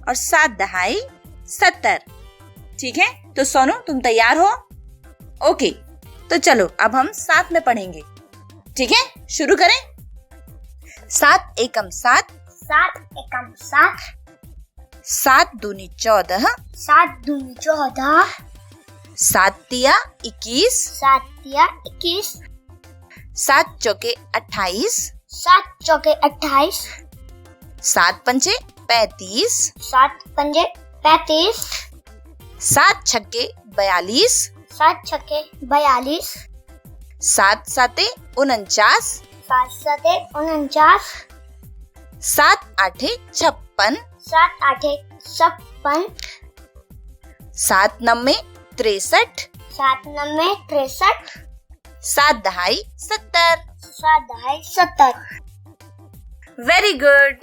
और 7 दहाई 70। ठीक है, तो सोनू तुम तैयार हो? ओके, तो चलो अब हम साथ में पढ़ेंगे। ठीक है, शुरू करें। 7 एकम 7, 7 एकम 7, 7 दूनी 14, 7 दूनी 14, 7 तिया 21, 7 तिया 21, 7 चौके 28, 7 चौके 28, 7 पंचे 35, 7 पंजे 35, 7 छक्के 42, 7 छक्के 42, 7 साते 49, 7 सते 49, 7 आठे 56, 7 आठे 56, 7 नम्मे 63, 7 नम्मे 63, 7 दहाई 70। 7 दहाई 70। Very good.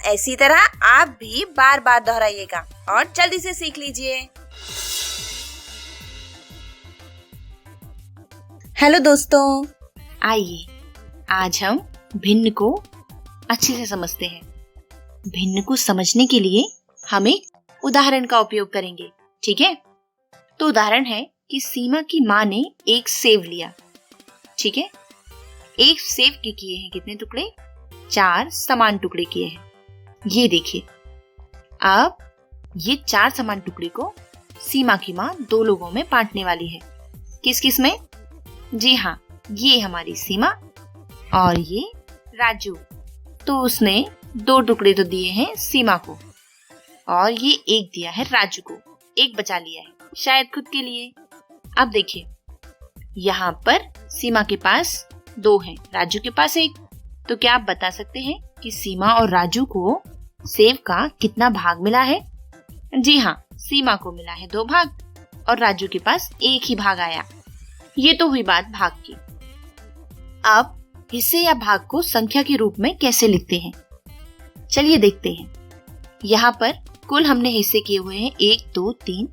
ऐसी तरह आप भी बार बार दोहराइएगा और जल्दी से सीख लीजिए। हेलो दोस्तों, आइए आज हम भिन्न को अच्छे से समझते हैं। भिन्न को समझने के लिए हम एक उदाहरण का उपयोग करेंगे। ठीक है, तो उदाहरण है कि सीमा की माँ ने एक सेव लिया। ठीक है, एक सेव के किए हैं कितने टुकड़े? 4 समान टुकड़े किए हैं। ये देखिए, अब ये 4 समान टुकड़े को सीमा की माँ 2 लोगों में बांटने वाली है। किस किस में? जी हाँ, ये हमारी सीमा और ये राजू। तो उसने 2 टुकड़े तो दिए हैं सीमा को और ये एक दिया है राजू को। एक बचा लिया है शायद खुद के लिए। अब देखिए, यहाँ पर सीमा के पास 2 हैं, राजू के पास 1। तो क्या आप बता सकते हैं कि सीमा और राजू को सेव का कितना भाग मिला है? जी हाँ, सीमा को मिला है 2 भाग और राजू के पास 1 ही भाग आया। ये तो हुई बात भाग की। अब हिस्से या भाग को संख्या के रूप में कैसे लिखते हैं, चलिए देखते हैं। यहाँ पर कुल हमने हिस्से किए हुए हैं 1, 2, 3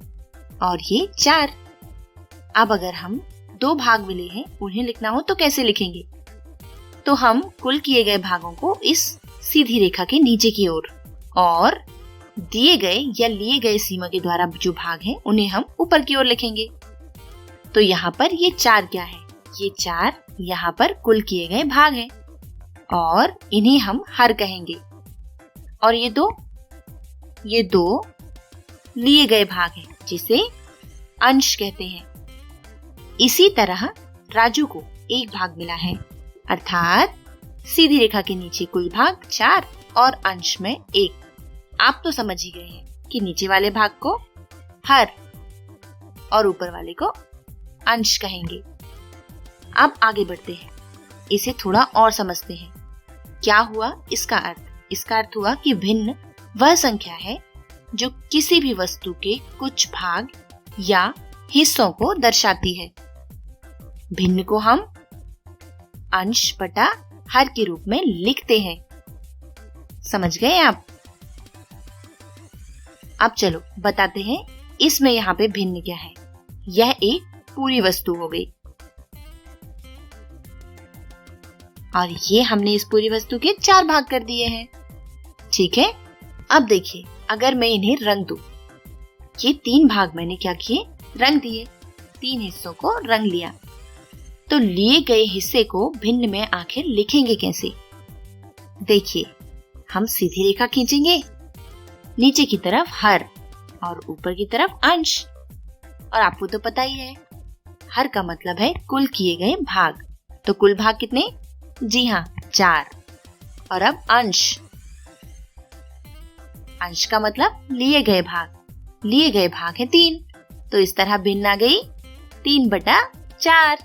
और ये 4। अब अगर हम 2 भाग मिले हैं, उन्हें लिखना हो तो कैसे लिखेंगे? तो हम कुल किए गए भागों को इस सीधी रेखा के नीचे की ओर और दिए गए या लिए गए सीमा के द्वारा जो भाग हैं उन्हें हम ऊपर की ओर लिखेंगे। तो यहाँ पर ये 4 क्या है? ये 4 यहाँ पर कुल किए गए भाग हैं और इन्हें हम हर कहेंगे। और ये 2 लिए गए भाग हैं जिसे अंश कहते हैं। इसी तरह राजू को 1 भाग मिला है, अर्थात सीधी रेखा के नीचे कुल भाग 4 और अंश में 1। आप तो समझ ही गए हैं कि नीचे वाले भाग को हर और ऊपर वाले को अंश कहेंगे। अब आगे बढ़ते हैं, इसे थोड़ा और समझते हैं। क्या हुआ इसका अर्थ? इसका अर्थ हुआ कि भिन्न वह संख्या है जो किसी भी वस्तु के कुछ भाग या हिस्सों को दर्शाती है। भिन्न को हम अंश बटा हर के रूप में लिखते हैं। समझ गए आप? अब चलो बताते हैं इसमें यहाँ पे भिन्न क्या है। यह एक पूरी वस्तु हो गई और ये हमने इस पूरी वस्तु के 4 भाग कर दिए हैं। ठीक है, अब देखिए अगर मैं इन्हें रंग दूं, ये 3 भाग मैंने क्या किए? रंग दिए। 3 हिस्सों को रंग लिया। तो लिए गए हिस्से को भिन्न में आखिर लिखेंगे कैसे? देखिए, हम सीधी रेखा खींचेंगे, नीचे की तरफ हर और ऊपर की तरफ अंश। और आपको तो पता ही है हर का मतलब है कुल किए गए भाग। तो कुल भाग कितने? जी हाँ, 4। और अब अंश, अंश का मतलब लिए गए भाग। लिए गए भाग है 3, तो इस तरह भिन्न आ गई 3/4।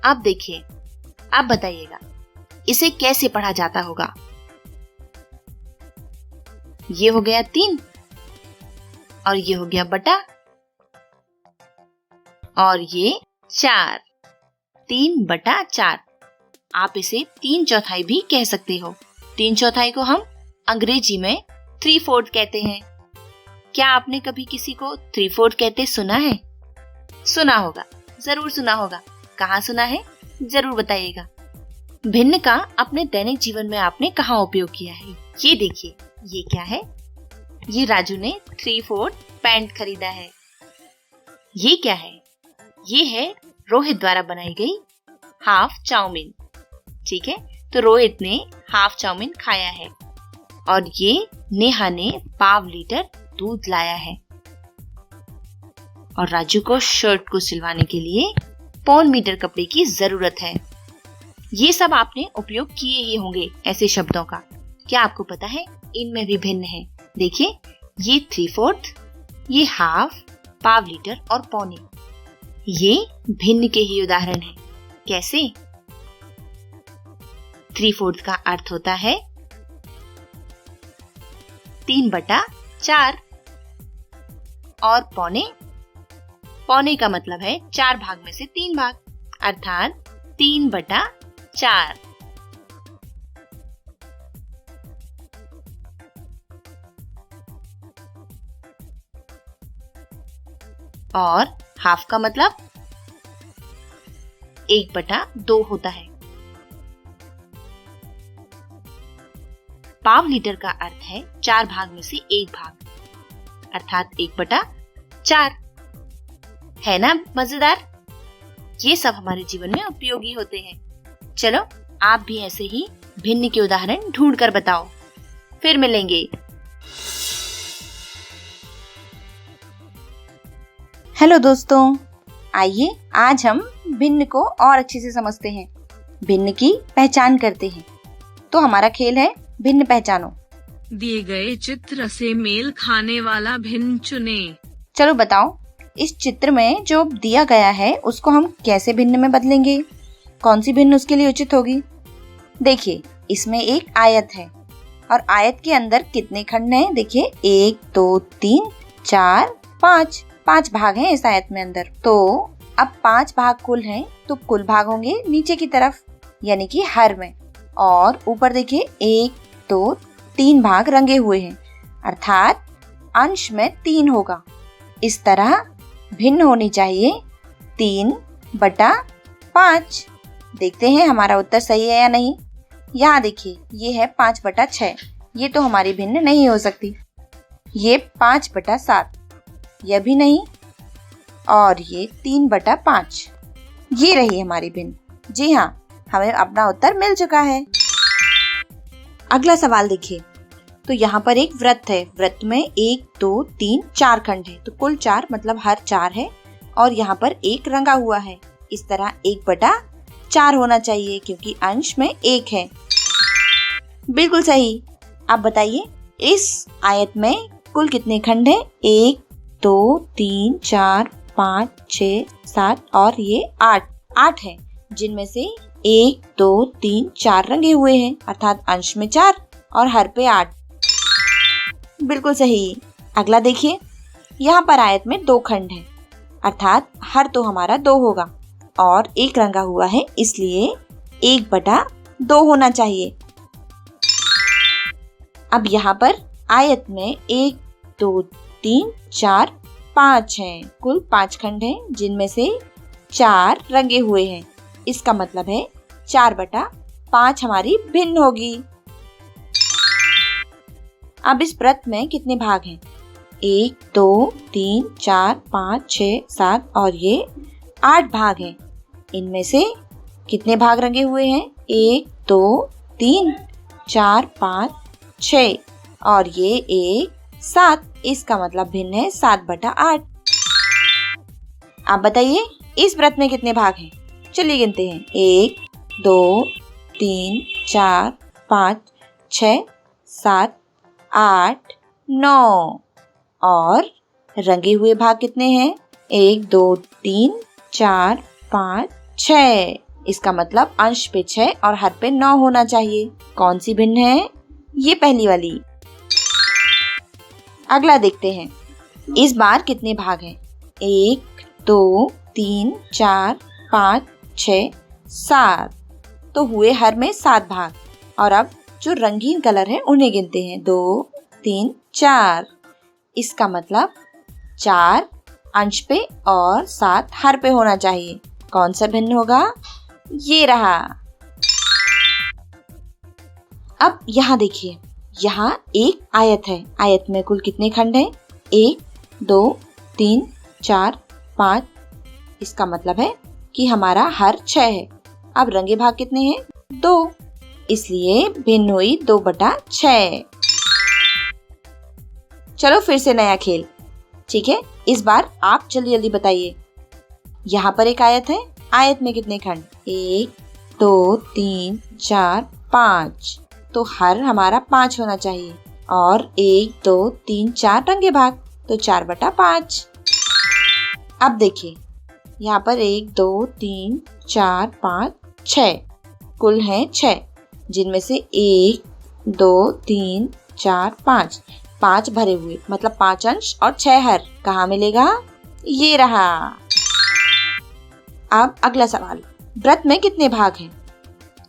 अब देखिए, आप बताइएगा इसे कैसे पढ़ा जाता होगा। ये हो गया 3 और ये हो गया बटा और ये 4, 3/4। आप इसे 3/4 भी कह सकते हो। 3/4 को हम अंग्रेजी में 3/4 कहते हैं। क्या आपने कभी किसी को 3/4 कहते सुना है? सुना होगा, जरूर सुना होगा। कहाँ सुना है जरूर बताइएगा। भिन्न का अपने दैनिक जीवन में आपने कहाँ उपयोग किया है? ये देखिए, ये क्या है? ये राजू ने 3/4 पैंट खरीदा है। ये क्या है? ये है रोहित द्वारा बनाई गई हाफ चाउमीन। ठीक है, तो रोहित ने हाफ चाउमीन खाया है। और ये नेहा ने 5 लीटर दूध लाया है। और राजू को शर्ट को सिलवाने के लिए 1 मीटर कपड़े की जरूरत है। ये सब आपने उपयोग किए ही होंगे ऐसे शब्दों का। क्या आपको पता है इनमें भी भिन्न है? देखिए, ये 3/4, ये हाफ, 5 लीटर और पौने, ये भिन्न के ही उदाहरण हैं। कैसे? 3/4 का अर्थ होता है 3/4 और पौने का मतलब है 4 भाग में से 3 भाग, अर्थात 3/4। और हाफ का मतलब 1/2 होता है। 5 लीटर का अर्थ है 4 भाग में से 1 भाग, अर्थात 1/4। है ना मजेदार? ये सब हमारे जीवन में उपयोगी होते हैं। चलो, आप भी ऐसे ही भिन्न के उदाहरण ढूंढ कर बताओ। फिर मिलेंगे। हेलो दोस्तों, आइए आज हम भिन्न को और अच्छे से समझते हैं, भिन्न की पहचान करते हैं। तो हमारा खेल है भिन्न पहचानो। दिए गए चित्र से मेल खाने वाला भिन्न चुने। चलो बताओ, इस चित्र में जो दिया गया है उसको हम कैसे भिन्न में बदलेंगे? कौन सी भिन्न उसके लिए उचित होगी? देखिए, इसमें एक आयत है और आयत के अंदर कितने खंड हैं? देखिए, 1 2 3 4 5 भाग हैं इस आयत में अंदर। तो अब 5 भाग कुल हैं, तो कुल भाग होंगे नीचे की तरफ, यानी कि हर में। और ऊपर देखिए 1 2 3 भाग रंगे हुए हैं, अर्थात अंश में 3 होगा। इस तरह भिन्न होनी चाहिए 3/5। देखते हैं हमारा उत्तर सही है या नहीं। यहाँ देखिए, ये है 5/6। ये तो हमारी भिन्न नहीं हो सकती। ये 5/7, यह भी नहीं, और ये 3/5। ये रही हमारी भिन्न। जी हाँ, हमें अपना उत्तर मिल चुका है। अगला सवाल देखिए। तो यहाँ पर एक वृत्त है। वृत्त में 1, 2, 3, 4 खंड है। तो कुल 4 मतलब हर 4 है, और यहाँ पर 1 रंगा हुआ है। इस तरह 1/4 होना चाहिए क्योंकि अंश में 1 है। बिल्कुल सही। आप बताइए इस आयत में कुल कितने खंड हैं? 1, 2, 3, 4, 5, 6, 7 और ये 8 है, जिनमें से 1, 2, 3, 4 रंगे हुए हैं, अर्थात अंश में 4 और हर पे 8। बिल्कुल सही। अगला देखिए। यहाँ पर आयत में 2 खंड हैं, अर्थात हर तो हमारा 2 होगा और 1 रंगा हुआ है, इसलिए 1/2 होना चाहिए। अब यहाँ पर आयत में 1, 2, 3, 4, 5 हैं। कुल 5 खंड हैं, जिनमें से 4 रंगे हुए हैं। इसका मतलब है 4/5 हमारी भिन्न होगी। अब इस वृत्त में कितने भाग हैं? 1, 2, 3, 4, 5, 6, 7 और ये 8 भाग हैं। इनमें से कितने भाग रंगे हुए हैं? 1, 2, 3, 4, 5, 6 और ये 1, 7। इसका मतलब भिन्न है 7/8। आप बताइए इस व्रत में कितने भाग हैं? चलिए गिनते हैं। 1, 2, 3, 4, 5, 6, 7, 8, 9 और रंगे हुए भाग कितने हैं? 1, 2, 3, 4, 5, 6। इसका मतलब अंश पे 6 और हर पे 9 होना चाहिए। कौन सी भिन्न है? ये पहली वाली। अगला देखते हैं। इस बार कितने भाग हैं? 1, 2, 3, 4, 5, 6, 7। तो हुए हर में 7 भाग। और अब जो रंगीन कलर है उन्हें गिनते हैं। 2, 3, 4। इसका मतलब 4 अंश पे और 7 हर पे होना चाहिए। कौन सा भिन्न होगा? ये रहा। अब यहाँ देखिए, यहाँ एक आयत है। आयत में कुल कितने खंड हैं? 1, 2, 3, 4, 5। इसका मतलब है कि हमारा हर 6 है। अब रंगे भाग कितने हैं? 2, इसलिए भिन्न हुई 2/6। चलो फिर से नया खेल। ठीक है, इस बार आप जल्दी जल्दी बताइए। यहाँ पर एक आयत है। आयत में कितने खंड? 1, 2, 3, 4, 5। तो हर हमारा 5 होना चाहिए और 1, 2, 3, 4 रंगे भाग, तो 4/5। अब देखिए, यहाँ पर 1, 2, 3, 4, 5, 6 कुल हैं 6, जिनमें से 1, 2, 3, 4, 5 भरे हुए, मतलब 5 अंश और 6 हर। कहाँ मिलेगा? ये रहा। अब अगला सवाल। व्रत में कितने भाग हैं?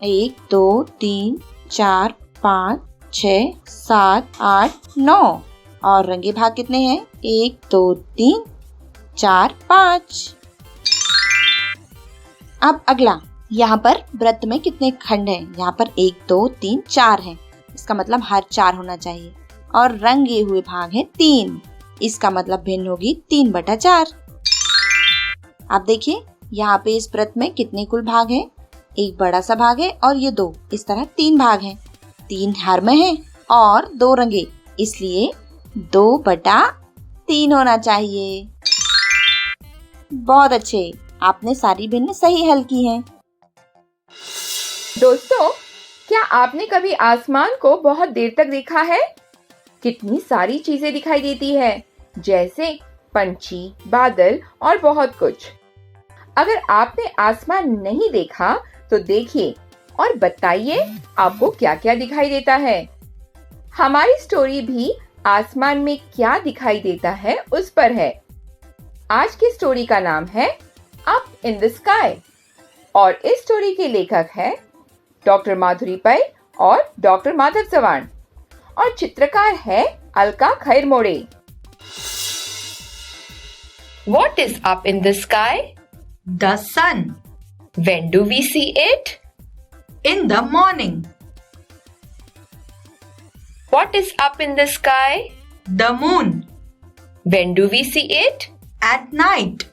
1, 2, 3, 4, 5, 6, 7, 8, 9 और रंगे भाग कितने हैं? 1, 2, 3, 4, 5। अब अगला, यहाँ पर व्रत में कितने खंड हैं? यहाँ पर 1, 2, 3, 4 हैं। इसका मतलब हर 4 होना चाहिए और रंगे हुए भाग हैं 3। इसका मतलब भिन्न होगी 3/4। आप देखिए, यहाँ पे इस व्रत में कितने कुल भाग हैं? एक बड़ा सा भाग है और ये 2। इस तरह 3 भाग हैं। 3 हर में है और 2 रंगे, इसलिए 2/3 होना चाहिए। बहुत अच्छे, आपने सारी भिन्न सही हल की हैं। दोस्तों, क्या आपने कभी आसमान को बहुत देर तक देखा है? कितनी सारी चीजें दिखाई देती है, जैसे पंछी, बादल और बहुत कुछ। अगर आपने आसमान नहीं देखा तो देखिए और बताइए आपको क्या क्या दिखाई देता है। हमारी स्टोरी भी आसमान में क्या दिखाई देता है उस पर है। आज की स्टोरी का नाम है अप इन द स्काई और इस स्टोरी के लेखक है डॉक्टर माधुरी पै और डॉक्टर माधव चव्हाण और चित्रकार है Alka खैरमोड़े। What is up in the sky? The sun. When do we see it? In the morning. What is up in the sky? The moon. When do we see it? At night.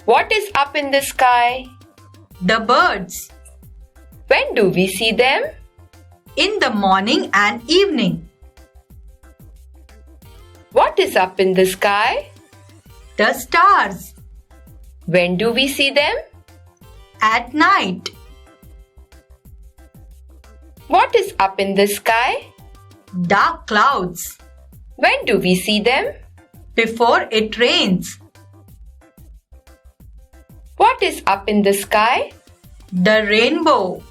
What is up in the sky? The birds. When do we see them? In the morning and evening. What is up in the sky? The stars. When do we see them? At night. What is up in the sky? Dark clouds. When do we see them? Before it rains. What is up in the sky? The rainbow.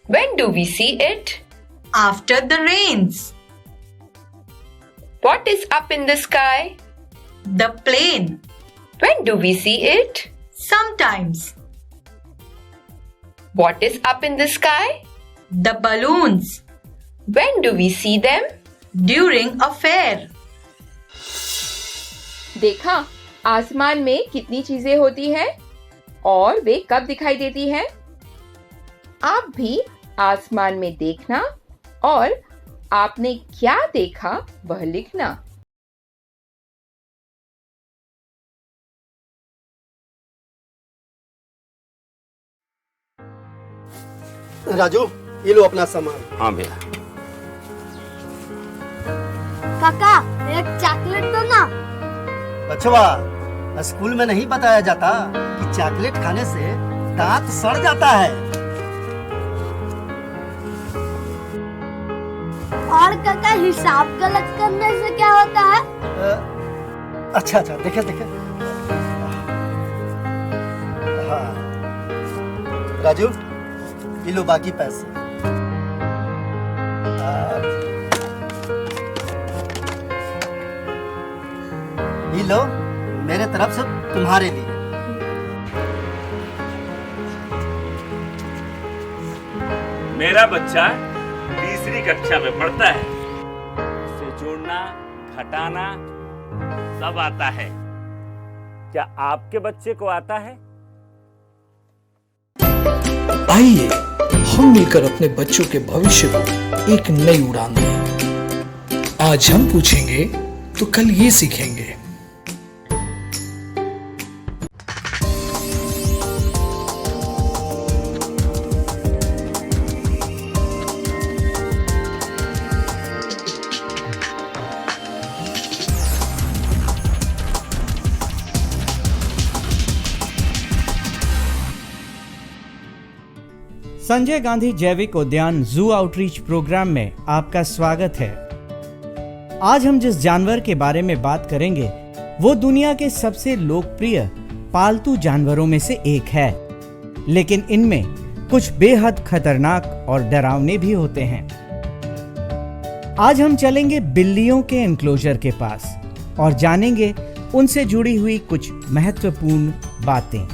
When do we see it? After the rains. What is up in the sky? The plane. When do we see it? Sometimes. What is up in the sky? The balloons. When do we see them? During a fair. देखा आसमान में कितनी चीजें होती हैं और वे कब दिखाई देती हैं? आप भी आसमान में देखना और आपने क्या देखा वह लिखना। राजू, ये लो अपना सामान। हाँ भैया। काका, एक चॉकलेट दो ना। बचवा, स्कूल में नहीं बताया जाता कि चॉकलेट खाने से दांत सड़ जाता है। और काका, हिसाब गलत करने से क्या होता है? अच्छा, देखे। हाँ, राजू, ये लो बाकी पैसे। ये लो मेरे तरफ से तुम्हारे लिए। मेरा बच्चा तीसरी कक्षा में पढ़ता है, उसे जोड़ना घटाना सब आता है। क्या आपके बच्चे को आता है? आइए हम मिलकर अपने बच्चों के भविष्य को एक नई उड़ान दें। आज हम पूछेंगे तो कल ये सीखेंगे। संजय गांधी जैविक उद्यान जू आउटरीच प्रोग्राम में आपका स्वागत है। आज हम जिस जानवर के बारे में बात करेंगे वो दुनिया के सबसे लोकप्रिय पालतू जानवरों में से एक है, लेकिन इनमें कुछ बेहद खतरनाक और डरावने भी होते हैं। आज हम चलेंगे बिल्लियों के एनक्लोजर के पास और जानेंगे उनसे जुड़ी हुई कुछ महत्वपूर्ण बातें।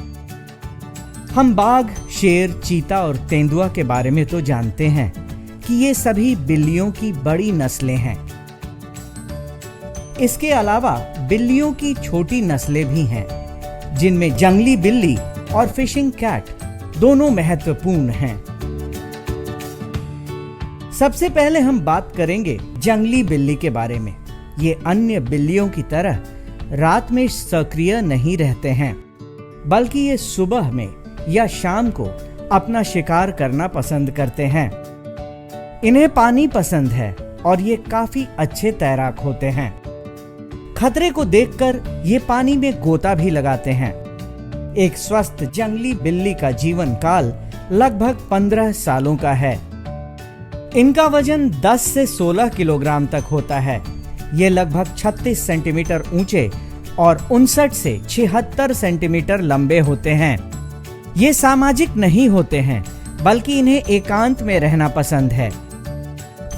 हम बाघ, शेर, चीता और तेंदुआ के बारे में तो जानते हैं कि ये सभी बिल्लियों की बड़ी नस्लें हैं। इसके अलावा बिल्लियों की छोटी नस्लें भी हैं, जिनमें जंगली बिल्ली और फिशिंग कैट दोनों महत्वपूर्ण हैं। सबसे पहले हम बात करेंगे जंगली बिल्ली के बारे में। ये अन्य बिल्लियों की तरह रात में सक्रिय नहीं रहते हैं, बल्कि ये सुबह में या शाम को अपना शिकार करना पसंद करते हैं। इन्हें पानी पसंद है और ये काफी अच्छे तैराक होते हैं। खतरे को देखकर ये पानी में गोता भी लगाते हैं। एक स्वस्थ जंगली बिल्ली का जीवन काल लगभग 15 सालों का है। इनका वजन 10 से 16 किलोग्राम तक होता है। ये लगभग 36 सेंटीमीटर ऊंचे और 59 से 76 सेंटीमीटर लंबे होते हैं। ये सामाजिक नहीं होते हैं, बल्कि इन्हें एकांत में रहना पसंद है।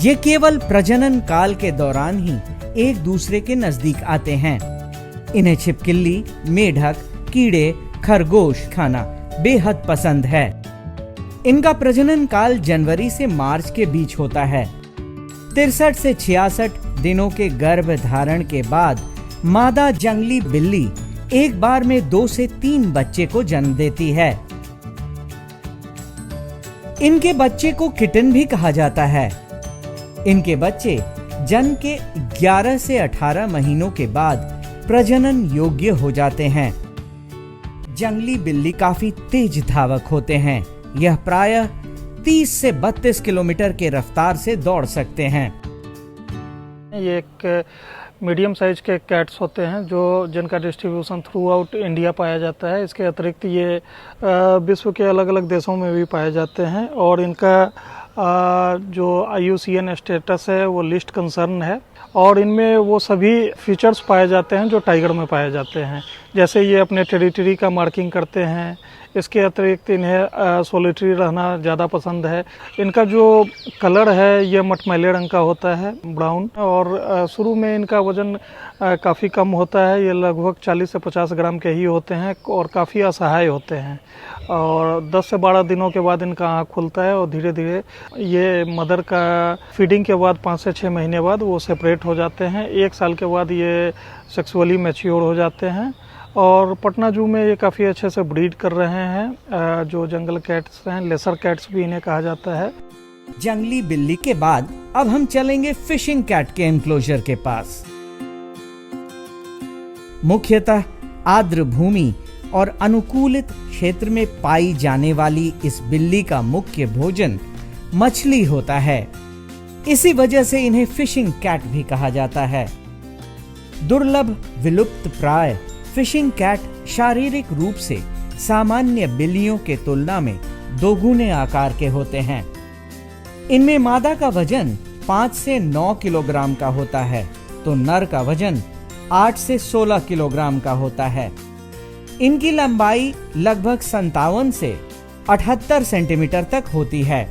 ये केवल प्रजनन काल के दौरान ही एक दूसरे के नजदीक आते हैं। इन्हें छिपकली, मेढक, कीड़े, खरगोश खाना बेहद पसंद है। इनका प्रजनन काल जनवरी से मार्च के बीच होता है। 63 से 66 दिनों के गर्भ धारण के बाद मादा जंगली बिल्ली एक बार में 2 से 3 बच्चे को जन्म देती है। इनके बच्चे को किटन भी कहा जाता है। इनके बच्चे जन्म के 11 से 18 महीनों के बाद प्रजनन योग्य हो जाते हैं। जंगली बिल्ली काफी तेज धावक होते हैं। यह प्रायः 30 से 32 किलोमीटर के रफ्तार से दौड़ सकते हैं। ये एक मीडियम साइज के कैट्स होते हैं जिनका डिस्ट्रीब्यूशन थ्रू आउट इंडिया पाया जाता है। इसके अतिरिक्त ये विश्व के अलग अलग देशों में भी पाए जाते हैं और इनका जो IUCN स्टेटस है वो लिस्ट कंसर्न है और इनमें वो सभी फीचर्स पाए जाते हैं जो टाइगर में पाए जाते हैं। जैसे ये अपने टेरिटरी का मार्किंग करते हैं। इसके अतिरिक्त इन्हें सोलिटरी रहना ज़्यादा पसंद है। इनका जो कलर है ये मटमैले रंग का होता है, ब्राउन, और शुरू में इनका वज़न काफ़ी कम होता है। ये लगभग 40 से 50 ग्राम के ही होते हैं और काफ़ी असहाय होते हैं और 10 से 12 दिनों के बाद इनका आँख खुलता है और धीरे धीरे ये मदर का फीडिंग के बाद 5 से 6 महीने बाद वो सेपरेट हो जाते हैं। 1 साल के बाद ये सेक्सुअली मैच्योर हो जाते हैं और पटना जू में ये काफ़ी अच्छे से ब्रीड कर रहे हैं। जो जंगल कैट्स हैं, लेसर कैट्स भी इन्हें कहा जाता है। जंगली बिल्ली के बाद अब हम चलेंगे फिशिंग कैट के एनक्लोजर के पास। मुख्यतः आर्द्र भूमि और अनुकूलित क्षेत्र में पाई जाने वाली इस बिल्ली का मुख्य भोजन मछली होता है। इसी वजह से इन्हें फिशिंग कैट भी कहा जाता है। दुर्लभ विलुप्त प्राय फिशिंग कैट शारीरिक रूप से सामान्य बिल्लियों के तुलना में दोगुने आकार के होते हैं। इनमें मादा का वजन 5 से 9 किलोग्राम का होता है तो नर का वजन 8 से 16 किलोग्राम का होता है। इनकी लंबाई लगभग 57 से 78 सेंटीमीटर तक होती है।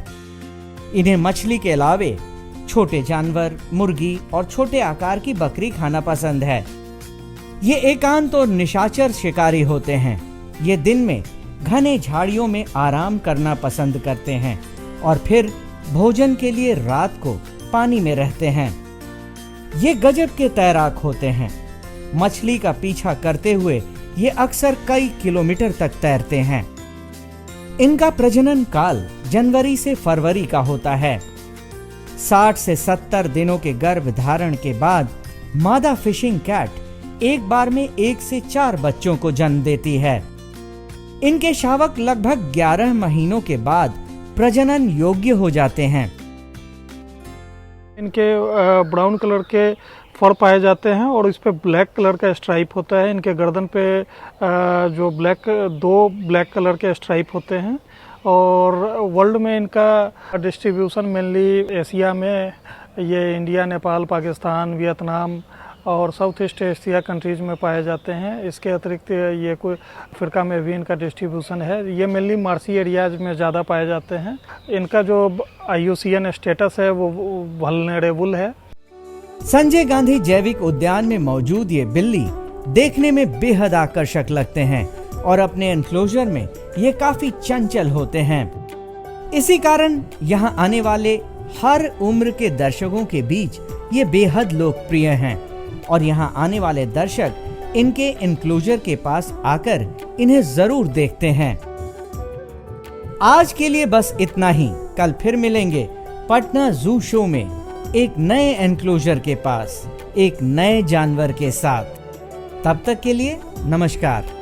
इन्हें मछली के अलावे छोटे जानवर, मुर्गी और छोटे आकार की बकरी खाना पसंद है। ये एकांत और निशाचर शिकारी होते हैं। ये दिन में घने झाड़ियों में आराम करना पसंद करते हैं और फिर भोजन के लिए रात को पानी में रहते हैं। ये गजब के तैराक होते हैं। मछली का पीछा करते हुए ये अक्सर कई किलोमीटर तक तैरते हैं। इनका प्रजनन काल जनवरी से फरवरी का होता है। 60 से 70 दिनों के गर्भ धारण के बाद मादा फिशिंग कैट एक बार में 1 से 4 बच्चों को जन्म देती है। इनके शावक लगभग 11 महीनों के बाद प्रजनन योग्य हो जाते हैं। इनके ब्राउन कलर के फर पाए जाते हैं और इस पे ब्लैक कलर का स्ट्राइप होता है। इनके गर्दन पे जो दो ब्लैक कलर के स्ट्राइप होते हैं और वर्ल्ड में इनका डिस्ट्रीब्यूशन मेनली एशिया में ये इंडिया, नेपाल, पाकिस्तान, वियतनाम और साउथ ईस्ट एशिया कंट्रीज में पाए जाते हैं। इसके अतिरिक्त ये कोई अफ्रीका में भी इनका डिस्ट्रीब्यूशन है। ये मेनली मार्सी एरियाज में ज़्यादा पाए जाते हैं। इनका जो IUCN स्टेटस है वो वल्नरेबल है। संजय गांधी जैविक उद्यान में मौजूद ये बिल्ली देखने में बेहद आकर्षक लगते हैं और अपने एनक्लोजर में ये काफी चंचल होते हैं। इसी कारण यहाँ आने वाले हर उम्र के दर्शकों के बीच ये बेहद लोकप्रिय हैं और यहाँ आने वाले दर्शक इनके एनक्लोजर के पास आकर इन्हें जरूर देखते हैं। आज के लिए बस इतना ही। कल फिर मिलेंगे पटना जू शो में एक नए एनक्लोजर के पास एक नए जानवर के साथ। तब तक के लिए नमस्कार।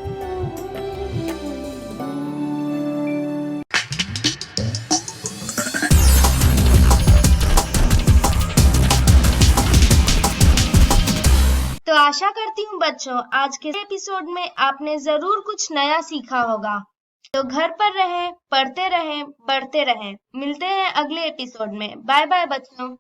तो आशा करती हूँ बच्चों आज के एपिसोड में आपने जरूर कुछ नया सीखा होगा। तो घर पर रहें, पढ़ते रहें, बढ़ते रहें। मिलते हैं अगले एपिसोड में। बाय बाय बच्चों।